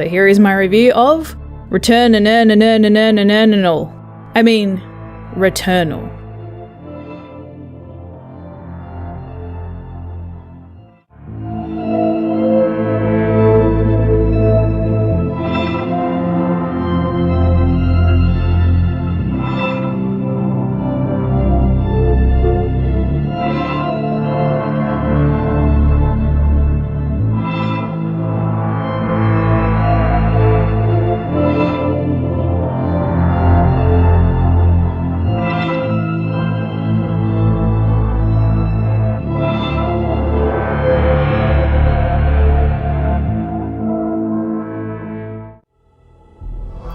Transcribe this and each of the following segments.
So here is my review of Returnal. I mean, Returnal.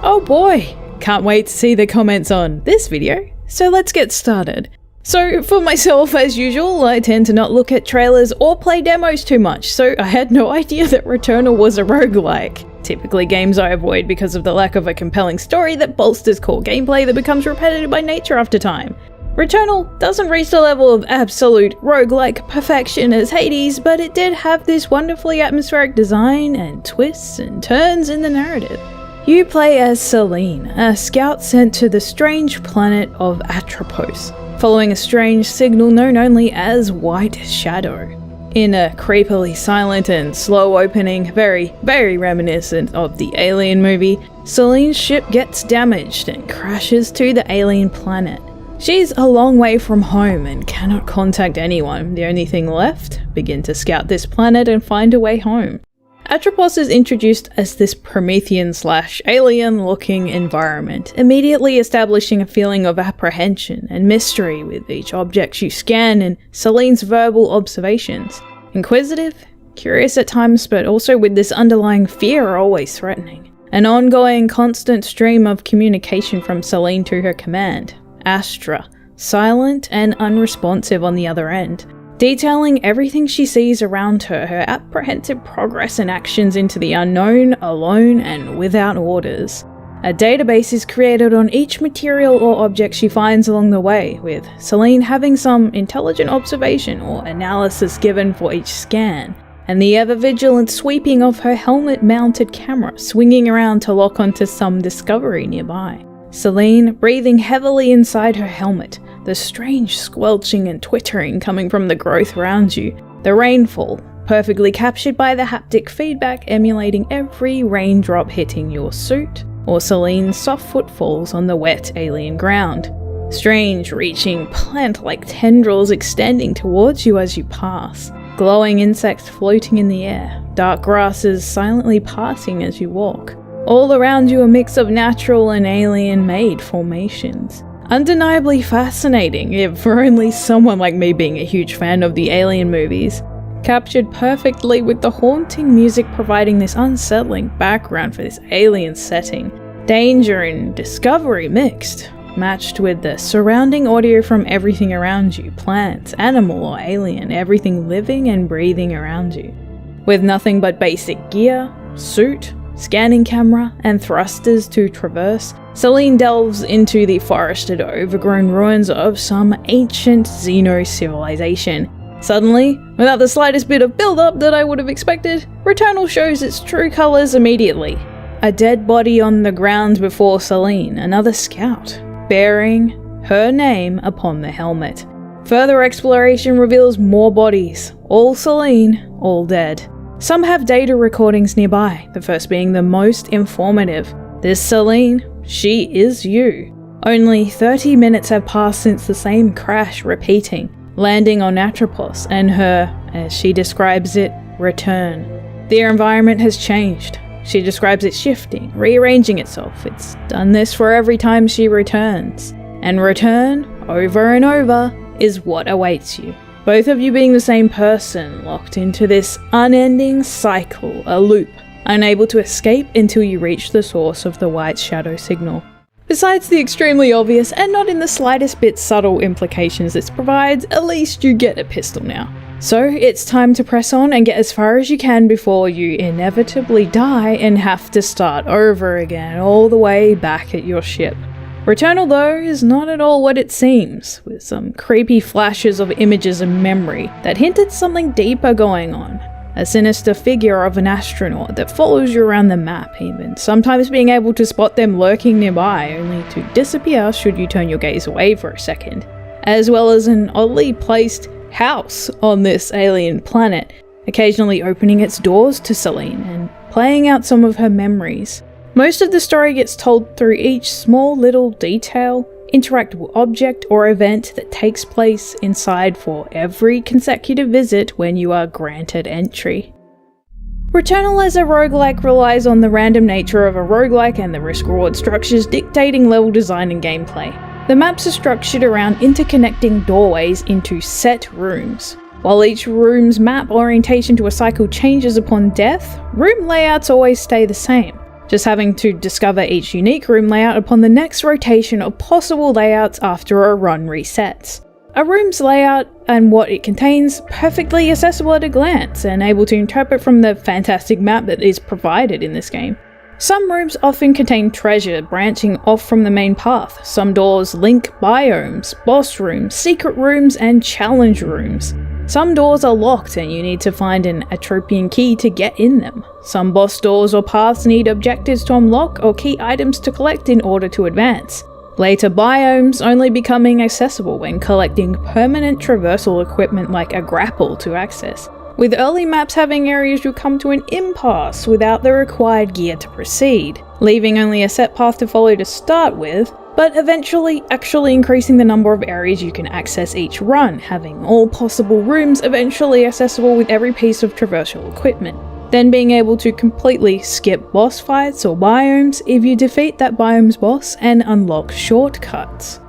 Oh boy, can't wait to see the comments on this video, so let's get started. So for myself, as usual, I tend to not look at trailers or play demos too much, so I had no idea that Returnal was a roguelike. Typically games I avoid because of the lack of a compelling story that bolsters core gameplay that becomes repetitive by nature after time. Returnal doesn't reach the level of absolute roguelike perfection as Hades, but it did have this wonderfully atmospheric design and twists and turns in the narrative. You play as Celine, a scout sent to the strange planet of Atropos, following a strange signal known only as White Shadow. In a creepily silent and slow opening, very reminiscent of the Alien movie, Celine's ship gets damaged and crashes to the alien planet. She's a long way from home and cannot contact anyone. The only thing left, begin to scout this planet and find a way home. Atropos is introduced as this Promethean/alien looking environment, immediately establishing a feeling of apprehension and mystery with each object you scan and Celine's verbal observations. Inquisitive, curious at times, but also with this underlying fear always threatening. An ongoing constant stream of communication from Celine to her command, Astra, silent and unresponsive on the other end. Detailing everything she sees around her, her apprehensive progress and actions into the unknown, alone and without orders. A database is created on each material or object she finds along the way, with Celine having some intelligent observation or analysis given for each scan, and the ever-vigilant sweeping of her helmet-mounted camera swinging around to lock onto some discovery nearby. Celine breathing heavily inside her helmet, the strange squelching and twittering coming from the growth around you, the rainfall, perfectly captured by the haptic feedback emulating every raindrop hitting your suit, or Celine's soft footfalls on the wet alien ground. Strange reaching plant-like tendrils extending towards you as you pass, glowing insects floating in the air, dark grasses silently parting as you walk. All around you a mix of natural and alien-made formations. Undeniably fascinating, if for only someone like me being a huge fan of the Alien movies. Captured perfectly with the haunting music providing this unsettling background for this alien setting. Danger and discovery mixed, matched with the surrounding audio from everything around you, plants, animal or alien, everything living and breathing around you. With nothing but basic gear, suit, scanning camera, and thrusters to traverse, Celine delves into the forested, overgrown ruins of some ancient Xeno civilization. Suddenly, without the slightest bit of build-up that I would have expected, Returnal shows its true colours immediately. A dead body on the ground before Celine, another scout, bearing her name upon the helmet. Further exploration reveals more bodies, all Celine, all dead. Some have data recordings nearby, the first being the most informative. This Celine, she is you. Only 30 minutes have passed since the same crash repeating, landing on Atropos and her, as she describes it, return. Their environment has changed. She describes it shifting, rearranging itself. It's done this for every time she returns. And return, over and over, is what awaits you. Both of you being the same person, locked into this unending cycle, a loop, unable to escape until you reach the source of the White Shadow signal. Besides the extremely obvious and not in the slightest bit subtle implications this provides, at least you get a pistol now. So it's time to press on and get as far as you can before you inevitably die and have to start over again all the way back at your ship. Returnal, though, is not at all what it seems, with some creepy flashes of images and memory that hint at something deeper going on. a sinister figure of an astronaut that follows you around the map, even sometimes being able to spot them lurking nearby, only to disappear should you turn your gaze away for a second, as well as an oddly placed house on this alien planet, occasionally opening its doors to Celine and playing out some of her memories. Most of the story gets told through each small little detail, interactable object or event that takes place inside for every consecutive visit when you are granted entry. Returnal as a roguelike relies on the random nature of a roguelike and the risk-reward structures dictating level design and gameplay. The maps are structured around interconnecting doorways into set rooms. While each room's map orientation to a cycle changes upon death, room layouts always stay the same, just having to discover each unique room layout upon the next rotation of possible layouts after a run resets. A room's layout and what it contains perfectly accessible at a glance and able to interpret from the fantastic map that is provided in this game. Some rooms often contain treasure branching off from the main path. Some doors link biomes, boss rooms, secret rooms, and challenge rooms. Some doors are locked and you need to find an Atropian key to get in them. Some boss doors or paths need objectives to unlock or key items to collect in order to advance. Later biomes only becoming accessible when collecting permanent traversal equipment like a grapple to access, with early maps having areas you come to an impasse without the required gear to proceed, leaving only a set path to follow to start with, but eventually actually increasing the number of areas you can access each run, having all possible rooms eventually accessible with every piece of traversal equipment. Then being able to completely skip boss fights or biomes if you defeat that biome's boss and unlock shortcuts.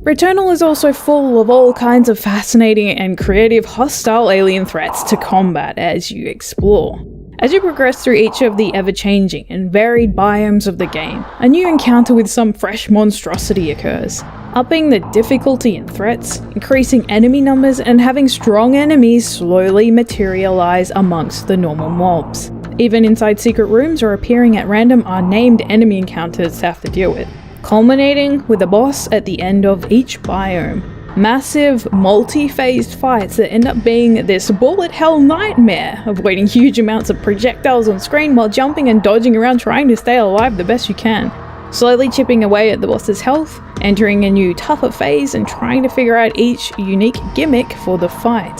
Returnal is also full of all kinds of fascinating and creative hostile alien threats to combat as you explore. As you progress through each of the ever-changing and varied biomes of the game, a new encounter with some fresh monstrosity occurs, upping the difficulty and threats, increasing enemy numbers, and having strong enemies slowly materialize amongst the normal mobs. Even inside secret rooms or appearing at random are named enemy encounters to have to deal with, culminating with a boss at the end of each biome. Massive, multi-phased fights that end up being this bullet hell nightmare, avoiding huge amounts of projectiles on screen while jumping and dodging around trying to stay alive the best you can. Slowly chipping away at the boss's health, entering a new tougher phase and trying to figure out each unique gimmick for the fight.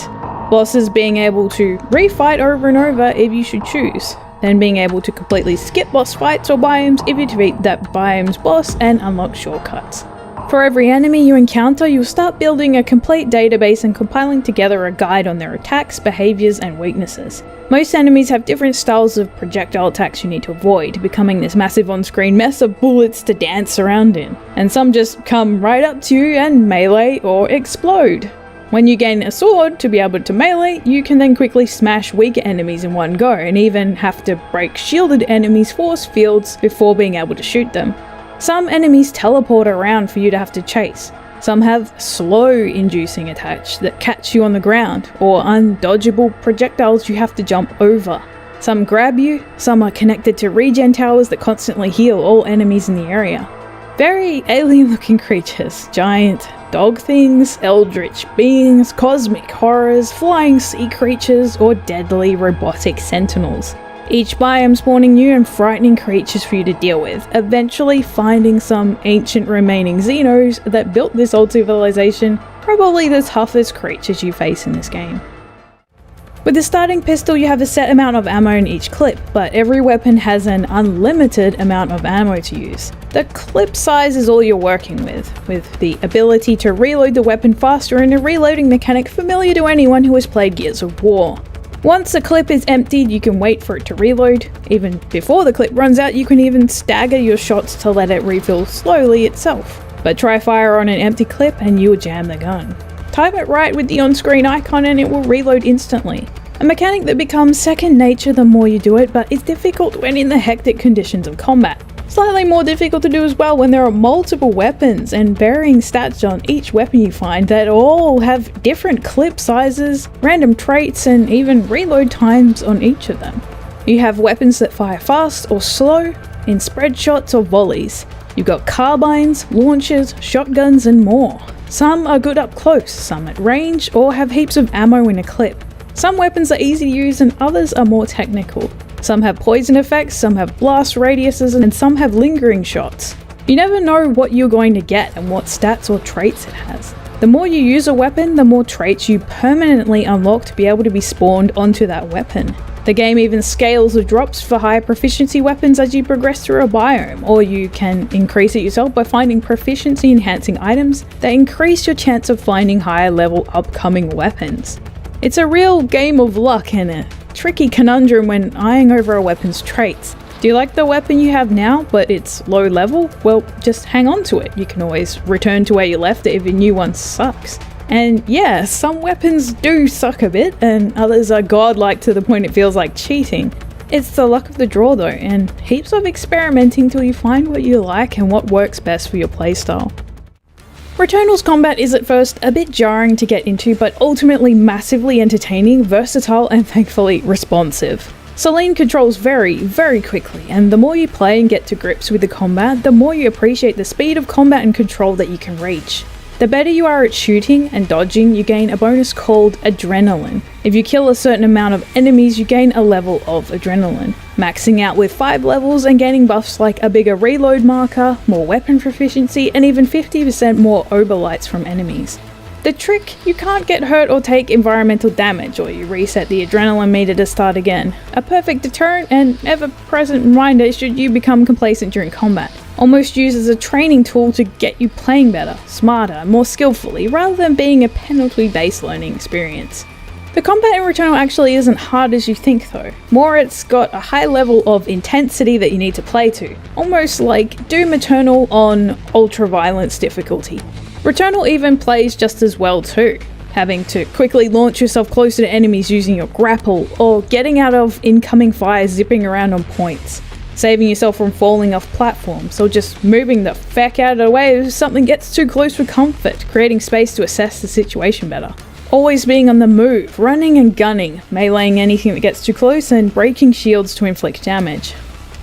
Bosses being able to refight over and over if you should choose, then being able to completely skip boss fights or biomes if you defeat that biome's boss and unlock shortcuts. For every enemy you encounter, you'll start building a complete database and compiling together a guide on their attacks, behaviors, and weaknesses. Most enemies have different styles of projectile attacks you need to avoid, becoming this massive on-screen mess of bullets to dance around in. And some just come right up to you and melee or explode. When you gain a sword to be able to melee, you can then quickly smash weaker enemies in one go, and even have to break shielded enemies' force fields before being able to shoot them. Some enemies teleport around for you to have to chase. Some have slow-inducing attacks that catch you on the ground, or undodgeable projectiles you have to jump over. Some grab you, some are connected to regen towers that constantly heal all enemies in the area. Very alien-looking creatures, giant dog things, eldritch beings, cosmic horrors, flying sea creatures, or deadly robotic sentinels. Each biome spawning new and frightening creatures for you to deal with, eventually finding some ancient remaining Xenos that built this old civilization, probably the toughest creatures you face in this game. With the starting pistol you have a set amount of ammo in each clip, but every weapon has an unlimited amount of ammo to use. The clip size is all you're working with the ability to reload the weapon faster and a reloading mechanic familiar to anyone who has played Gears of War. Once a clip is emptied, you can wait for it to reload. Even before the clip runs out, you can even stagger your shots to let it refill slowly itself. But try fire on an empty clip and you'll jam the gun. Time it right with the on-screen icon and it will reload instantly. A mechanic that becomes second nature the more you do it, but is difficult when in the hectic conditions of combat. Slightly more difficult to do as well when there are multiple weapons and varying stats on each weapon you find that all have different clip sizes, random traits, and even reload times on each of them. You have weapons that fire fast or slow, in spread shots or volleys. You've got carbines, launchers, shotguns, and more. Some are good up close, some at range, or have heaps of ammo in a clip. Some weapons are easy to use and others are more technical. Some have poison effects, some have blast radiuses, and some have lingering shots. You never know what you're going to get and what stats or traits it has. The more you use a weapon, the more traits you permanently unlock to be able to be spawned onto that weapon. The game even scales the drops for higher proficiency weapons as you progress through a biome, or you can increase it yourself by finding proficiency enhancing items that increase your chance of finding higher level upcoming weapons. It's a real game of luck and a tricky conundrum when eyeing over a weapon's traits. Do you like the weapon you have now, but it's low level? Well, just hang on to it. You can always return to where you left it if your new one sucks. And yeah, some weapons do suck a bit, and others are godlike to the point it feels like cheating. It's the luck of the draw though, and heaps of experimenting till you find what you like and what works best for your playstyle. Returnal's combat is at first a bit jarring to get into, but ultimately massively entertaining, versatile, and thankfully responsive. Celine controls very quickly, and the more you play and get to grips with the combat, the more you appreciate the speed of combat and control that you can reach. The better you are at shooting and dodging, you gain a bonus called adrenaline. If you kill a certain amount of enemies, you gain a level of adrenaline, maxing out with 5 levels and gaining buffs like a bigger reload marker, more weapon proficiency, and even 50% more oberlights from enemies. The trick, you can't get hurt or take environmental damage, or you reset the adrenaline meter to start again. A perfect deterrent and ever-present reminder should you become complacent during combat. Almost used as a training tool to get you playing better, smarter, more skillfully, rather than being a penalty-based learning experience. The combat in Returnal actually isn't hard as you think though. More, it's got a high level of intensity that you need to play to, almost like Doom Eternal on ultra-violence difficulty. Returnal even plays just as well too, having to quickly launch yourself closer to enemies using your grapple, or getting out of incoming fire zipping around on points, saving yourself from falling off platforms, or just moving the feck out of the way if something gets too close for comfort, creating space to assess the situation better. Always being on the move, running and gunning, meleeing anything that gets too close, and breaking shields to inflict damage.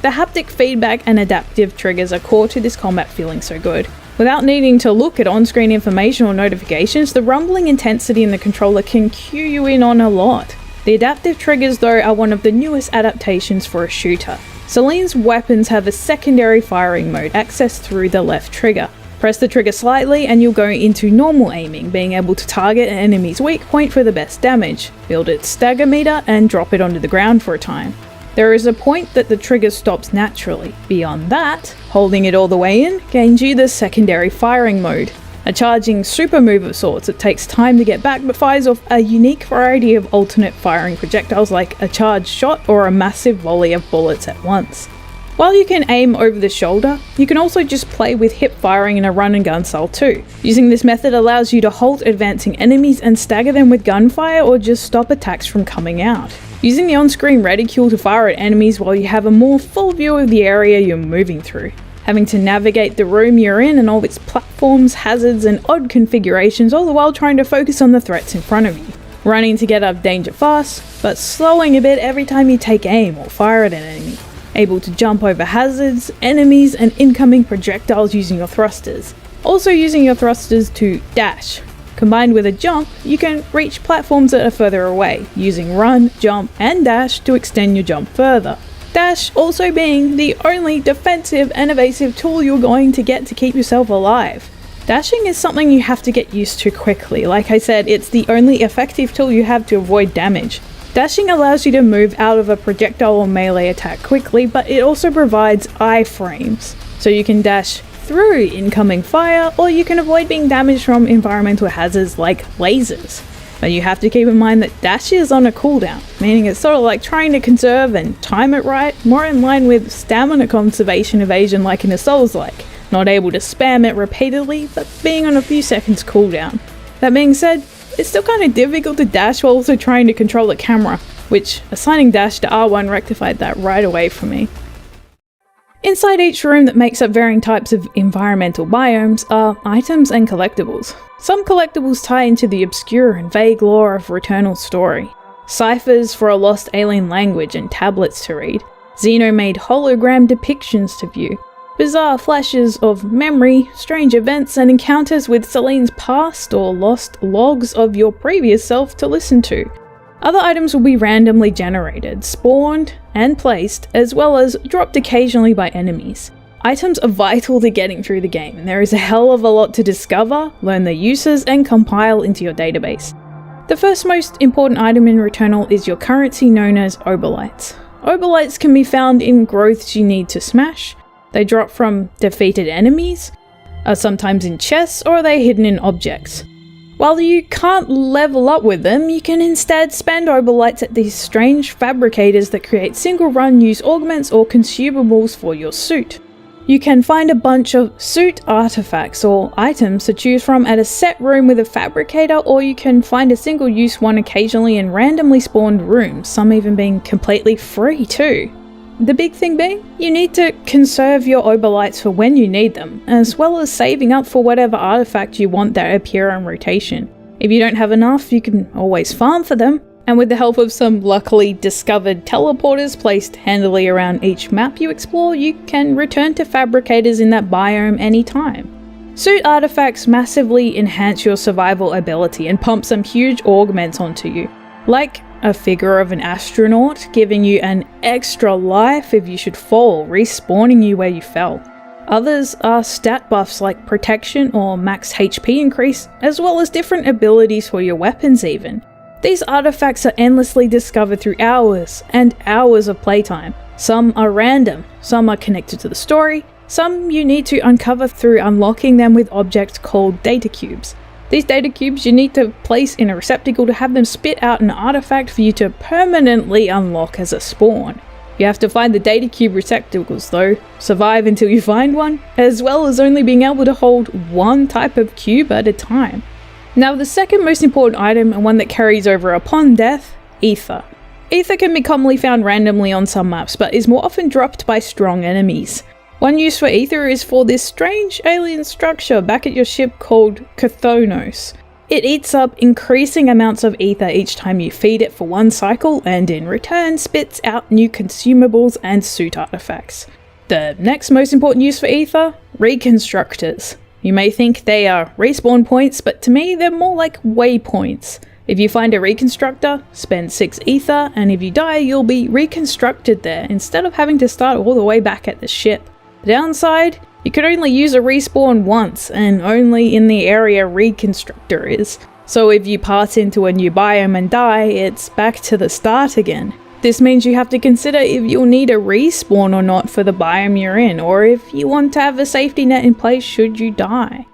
The haptic feedback and adaptive triggers are core to this combat feeling so good. Without needing to look at on-screen information or notifications, the rumbling intensity in the controller can cue you in on a lot. The adaptive triggers though are one of the newest adaptations for a shooter. Celine's weapons have a secondary firing mode accessed through the left trigger. Press the trigger slightly and you'll go into normal aiming, being able to target an enemy's weak point for the best damage, build its stagger meter, and drop it onto the ground for a time. There is a point that the trigger stops naturally. Beyond that, holding it all the way in gains you the secondary firing mode, a charging super move of sorts that takes time to get back but fires off a unique variety of alternate firing projectiles like a charged shot or a massive volley of bullets at once. While you can aim over the shoulder, you can also just play with hip firing in a run and gun style too. Using this method allows you to halt advancing enemies and stagger them with gunfire or just stop attacks from coming out. Using the on-screen reticule to fire at enemies while you have a more full view of the area you're moving through. Having to navigate the room you're in and all its platforms, hazards and odd configurations, all the while trying to focus on the threats in front of you. Running to get out of danger fast, but slowing a bit every time you take aim or fire at an enemy. Able to jump over hazards, enemies and incoming projectiles using your thrusters. Also using your thrusters to dash. Combined with a jump, you can reach platforms that are further away, using run, jump, and dash to extend your jump further. Dash also being the only defensive and evasive tool you're going to get to keep yourself alive. Dashing is something you have to get used to quickly. Like I said, it's the only effective tool you have to avoid damage. Dashing allows you to move out of a projectile or melee attack quickly, but it also provides iframes, so you can dash through incoming fire, or you can avoid being damaged from environmental hazards like lasers. But you have to keep in mind that dash is on a cooldown, meaning it's sort of like trying to conserve and time it right, more in line with stamina conservation evasion like in a Souls-like, not able to spam it repeatedly, but being on a few seconds cooldown. That being said, it's still kind of difficult to dash while also trying to control the camera, which assigning dash to R1 rectified that right away for me. Inside each room that makes up varying types of environmental biomes are items and collectibles. Some collectibles tie into the obscure and vague lore of Returnal's story. Ciphers for a lost alien language and tablets to read. Xeno-made hologram depictions to view. Bizarre flashes of memory, strange events and encounters with Celine's past or lost logs of your previous self to listen to. Other items will be randomly generated, spawned, and placed, as well as dropped occasionally by enemies. Items are vital to getting through the game, and there is a hell of a lot to discover, learn their uses, and compile into your database. The first most important item in Returnal is your currency known as obolites. Obolites can be found in growths you need to smash. They drop from defeated enemies, are sometimes in chests, or are they hidden in objects. While you can't level up with them, you can instead spend obolites at these strange fabricators that create single-run use augments or consumables for your suit. You can find a bunch of suit artifacts or items to choose from at a set room with a fabricator, or you can find a single-use one occasionally in randomly spawned rooms, some even being completely free too. The big thing being, you need to conserve your obolites for when you need them, as well as saving up for whatever artifact you want that appear on rotation. If you don't have enough, you can always farm for them, and with the help of some luckily discovered teleporters placed handily around each map you explore, you can return to fabricators in that biome anytime. Suit artifacts massively enhance your survival ability and pump some huge augments onto you, like a figure of an astronaut, giving you an extra life if you should fall, respawning you where you fell. Others are stat buffs like protection or max HP increase, as well as different abilities for your weapons even. These artifacts are endlessly discovered through hours and hours of playtime. Some are random, some are connected to the story, some you need to uncover through unlocking them with objects called data cubes. These data cubes you need to place in a receptacle to have them spit out an artifact for you to permanently unlock as a spawn. You have to find the data cube receptacles though, survive until you find one, as well as only being able to hold one type of cube at a time. Now the second most important item, and one that carries over upon death, ether. Ether can be commonly found randomly on some maps, but is more often dropped by strong enemies. One use for ether is for this strange alien structure back at your ship called Cthulhu's. It eats up increasing amounts of ether each time you feed it for one cycle, and in return spits out new consumables and suit artifacts. The next most important use for ether, reconstructors. You may think they are respawn points, but to me they're more like waypoints. If you find a reconstructor, spend 6 ether, and if you die you'll be reconstructed there instead of having to start all the way back at the ship. The downside, you could only use a respawn once, and only in the area reconstructor is. So if you pass into a new biome and die, it's back to the start again. This means you have to consider if you'll need a respawn or not for the biome you're in, or if you want to have a safety net in place should you die.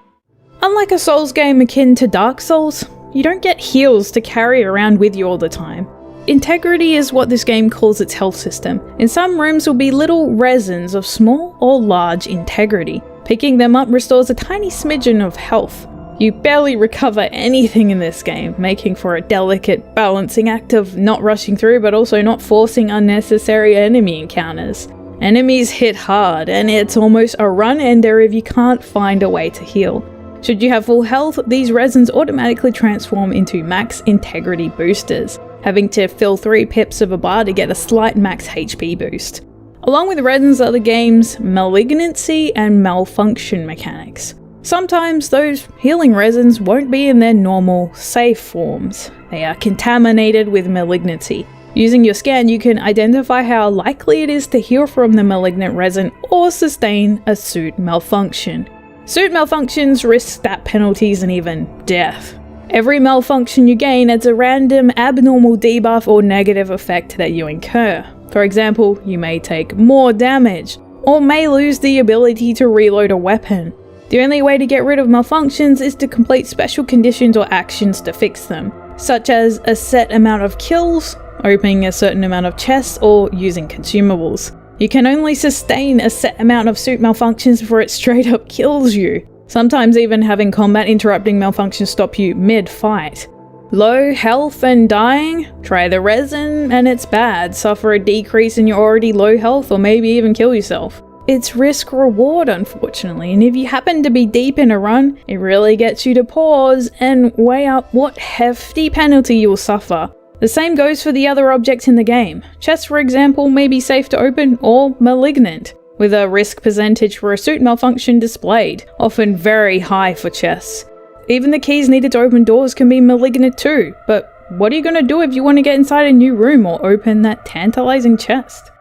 Unlike a Souls game akin to Dark Souls, you don't get heals to carry around with you all the time. Integrity is what this game calls its health system. In some rooms will be little resins of small or large integrity. Picking them up restores a tiny smidgen of health. You barely recover anything in this game, making for a delicate balancing act of not rushing through but also not forcing unnecessary enemy encounters. Enemies hit hard, and it's almost a run ender if you can't find a way to heal. Should you have full health, these resins automatically transform into max integrity boosters, having to fill 3 pips of a bar to get a slight max HP boost. Along with resins are the game's malignancy and malfunction mechanics. Sometimes those healing resins won't be in their normal, safe forms. They are contaminated with malignancy. Using your scan, you can identify how likely it is to heal from the malignant resin or sustain a suit malfunction. Suit malfunctions risk stat penalties and even death. Every malfunction you gain adds a random abnormal debuff or negative effect that you incur. For example, you may take more damage, or may lose the ability to reload a weapon. The only way to get rid of malfunctions is to complete special conditions or actions to fix them, such as a set amount of kills, opening a certain amount of chests, or using consumables. You can only sustain a set amount of suit malfunctions before it straight up kills you. Sometimes even having combat interrupting malfunctions stop you mid-fight. Low health and dying? Try the resin and it's bad. Suffer a decrease in your already low health or maybe even kill yourself. It's risk reward unfortunately, and if you happen to be deep in a run, it really gets you to pause and weigh up what hefty penalty you'll suffer. The same goes for the other objects in the game. Chests, for example, may be safe to open or malignant, with a risk percentage for a suit malfunction displayed, often very high for chests. Even the keys needed to open doors can be malignant too, but what are you gonna do if you want to get inside a new room or open that tantalizing chest?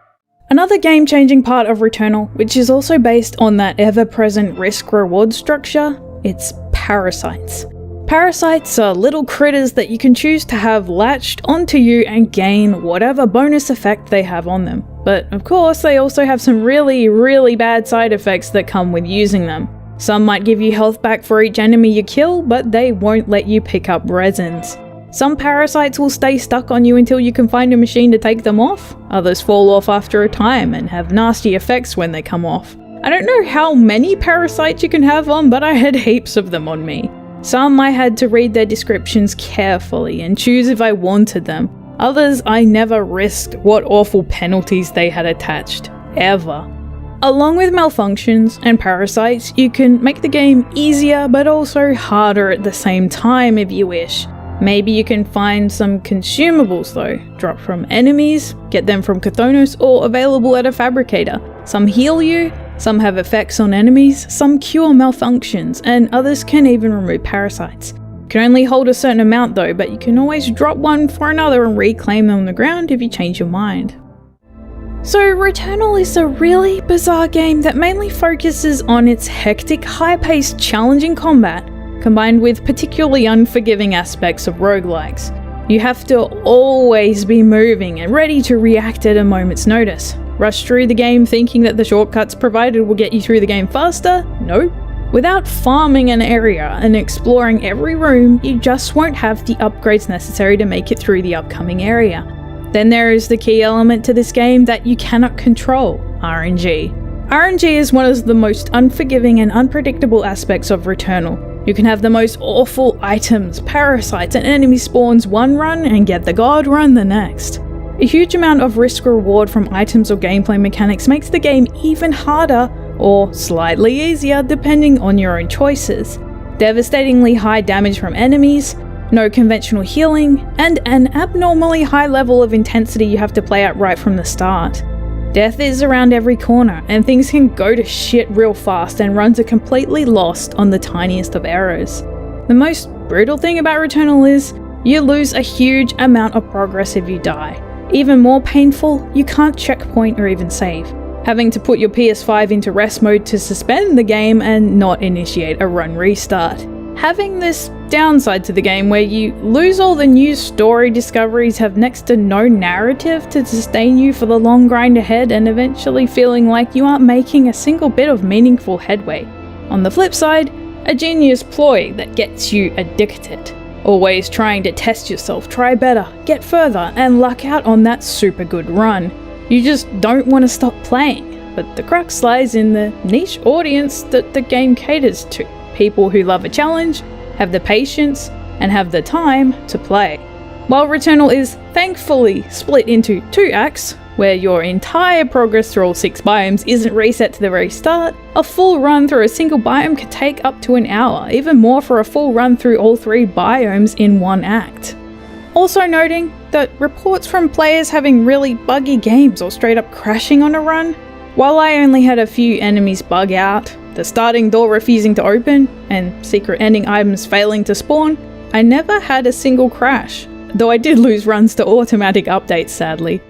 Another game-changing part of Returnal, which is also based on that ever-present risk-reward structure, it's Parasites. Parasites are little critters that you can choose to have latched onto you and gain whatever bonus effect they have on them. But of course, they also have some really bad side effects that come with using them. Some might give you health back for each enemy you kill, but they won't let you pick up resins. Some parasites will stay stuck on you until you can find a machine to take them off. Others fall off after a time and have nasty effects when they come off. I don't know how many parasites you can have on, but I had heaps of them on me. Some I had to read their descriptions carefully and choose if I wanted them. Others I never risked what awful penalties they had attached, ever. Along with malfunctions and parasites, you can make the game easier but also harder at the same time if you wish. Maybe you can find some consumables though, dropped from enemies, get them from Cathonos or available at a fabricator. Some heal you, some have effects on enemies, some cure malfunctions, and others can even remove parasites. You can only hold a certain amount though, but you can always drop one for another and reclaim them on the ground if you change your mind. So Returnal is a really bizarre game that mainly focuses on its hectic, high-paced, challenging combat, combined with particularly unforgiving aspects of roguelikes. You have to always be moving and ready to react at a moment's notice. Rush through the game thinking that the shortcuts provided will get you through the game faster? Nope. Without farming an area and exploring every room, you just won't have the upgrades necessary to make it through the upcoming area. Then there is the key element to this game that you cannot control, RNG. RNG is one of the most unforgiving and unpredictable aspects of Returnal. You can have the most awful items, parasites, and enemy spawns one run and get the god run the next. A huge amount of risk-reward from items or gameplay mechanics makes the game even harder, or slightly easier depending on your own choices. Devastatingly high damage from enemies, no conventional healing, and an abnormally high level of intensity you have to play at right from the start. Death is around every corner, and things can go to shit real fast and runs are completely lost on the tiniest of errors. The most brutal thing about Returnal is, you lose a huge amount of progress if you die. Even more painful, you can't checkpoint or even save, having to put your PS5 into rest mode to suspend the game and not initiate a run restart. Having this downside to the game where you lose all the new story discoveries, have next to no narrative to sustain you for the long grind ahead, and eventually feeling like you aren't making a single bit of meaningful headway. On the flip side, a genius ploy that gets you addicted. Always trying to test yourself, try better, get further, and luck out on that super good run. You just don't want to stop playing, but the crux lies in the niche audience that the game caters to. People who love a challenge, have the patience, and have the time to play. While Returnal is thankfully split into 2 acts, where your entire progress through all 6 biomes isn't reset to the very start, a full run through a single biome could take up to an hour, even more for a full run through all 3 biomes in 1 act. Also noting that reports from players having really buggy games or straight up crashing on a run, while I only had a few enemies bug out, the starting door refusing to open, and secret ending items failing to spawn, I never had a single crash, though I did lose runs to automatic updates sadly.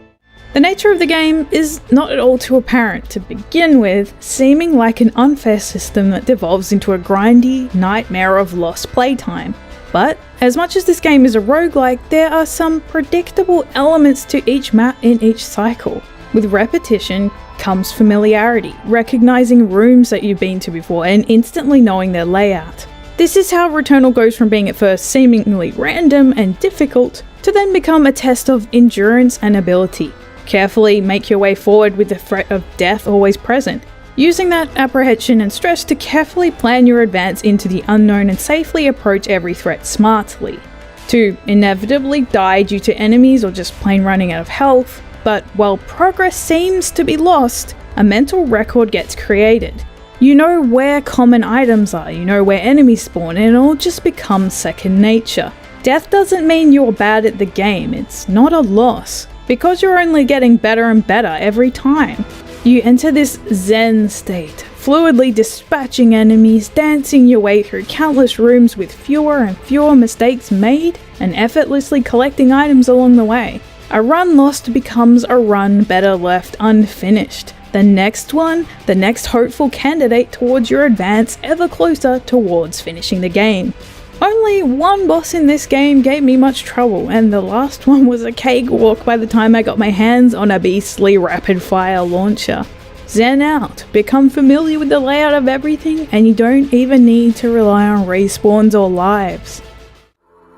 The nature of the game is not at all too apparent to begin with, seeming like an unfair system that devolves into a grindy nightmare of lost playtime. But as much as this game is a roguelike, there are some predictable elements to each map in each cycle. With repetition comes familiarity, recognizing rooms that you've been to before and instantly knowing their layout. This is how Returnal goes from being at first seemingly random and difficult to then become a test of endurance and ability. Carefully make your way forward with the threat of death always present, using that apprehension and stress to carefully plan your advance into the unknown and safely approach every threat smartly. To inevitably die due to enemies or just plain running out of health, but while progress seems to be lost, a mental record gets created. You know where common items are, you know where enemies spawn, and it all just becomes second nature. Death doesn't mean you're bad at the game, it's not a loss, because you're only getting better and better every time. You enter this zen state, fluidly dispatching enemies, dancing your way through countless rooms with fewer and fewer mistakes made, and effortlessly collecting items along the way. A run lost becomes a run better left unfinished. The next one, the next hopeful candidate towards your advance ever closer towards finishing the game. Only one boss in this game gave me much trouble, and the last one was a cakewalk by the time I got my hands on a beastly rapid fire launcher. Zen out, become familiar with the layout of everything, and you don't even need to rely on respawns or lives.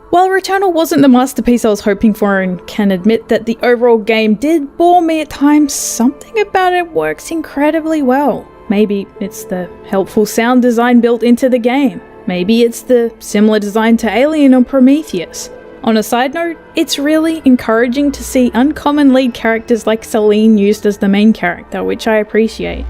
While Returnal wasn't the masterpiece I was hoping for and can admit that the overall game did bore me at times, something about it works incredibly well. Maybe it's the helpful sound design built into the game. Maybe it's the similar design to Alien or Prometheus. On a side note, it's really encouraging to see uncommon lead characters like Celine used as the main character, which I appreciate.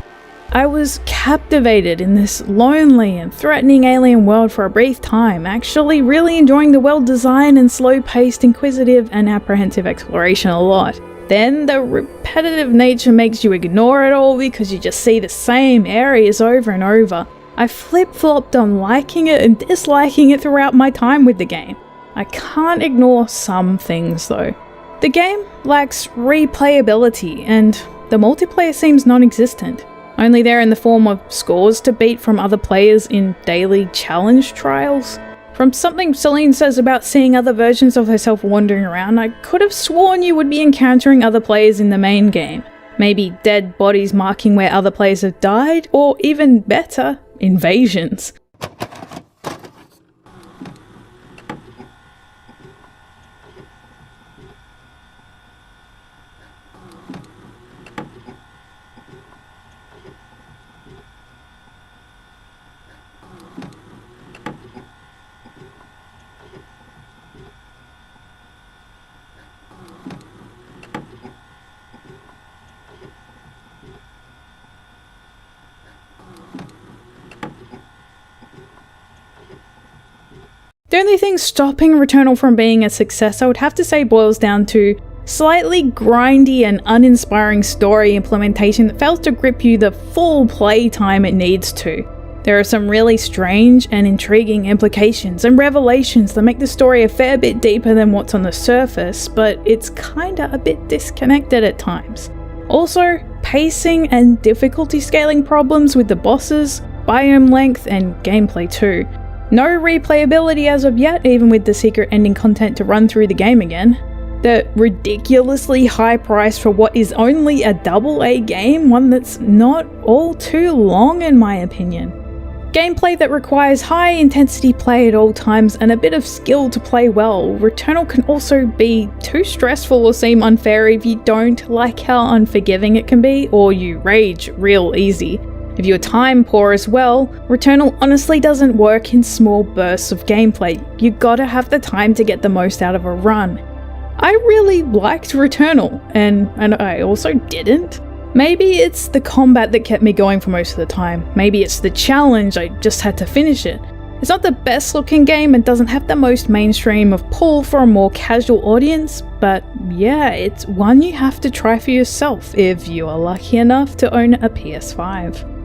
I was captivated in this lonely and threatening alien world for a brief time, actually really enjoying the well-designed and slow-paced, inquisitive and apprehensive exploration a lot. Then the repetitive nature makes you ignore it all because you just see the same areas over and over. I flip-flopped on liking it and disliking it throughout my time with the game. I can't ignore some things though. The game lacks replayability and the multiplayer seems non-existent, only there in the form of scores to beat from other players in daily challenge trials. From something Celine says about seeing other versions of herself wandering around, I could have sworn you would be encountering other players in the main game. Maybe dead bodies marking where other players have died, or even better, invasions. The only thing stopping Returnal from being a success I would have to say boils down to slightly grindy and uninspiring story implementation that fails to grip you the full playtime it needs to. There are some really strange and intriguing implications and revelations that make the story a fair bit deeper than what's on the surface, but it's kinda a bit disconnected at times. Also, pacing and difficulty scaling problems with the bosses, biome length and gameplay too. No replayability as of yet, even with the secret ending content to run through the game again. The ridiculously high price for what is only a AA game, one that's not all too long in my opinion. Gameplay that requires high intensity play at all times and a bit of skill to play well. Returnal can also be too stressful or seem unfair if you don't like how unforgiving it can be, or you rage real easy. If you're time poor as well, Returnal honestly doesn't work in small bursts of gameplay. You gotta have the time to get the most out of a run. I really liked Returnal, and I also didn't. Maybe it's the combat that kept me going for most of the time. Maybe it's the challenge, I just had to finish it. It's not the best looking game and doesn't have the most mainstream of pull for a more casual audience, but yeah, it's one you have to try for yourself if you are lucky enough to own a PS5.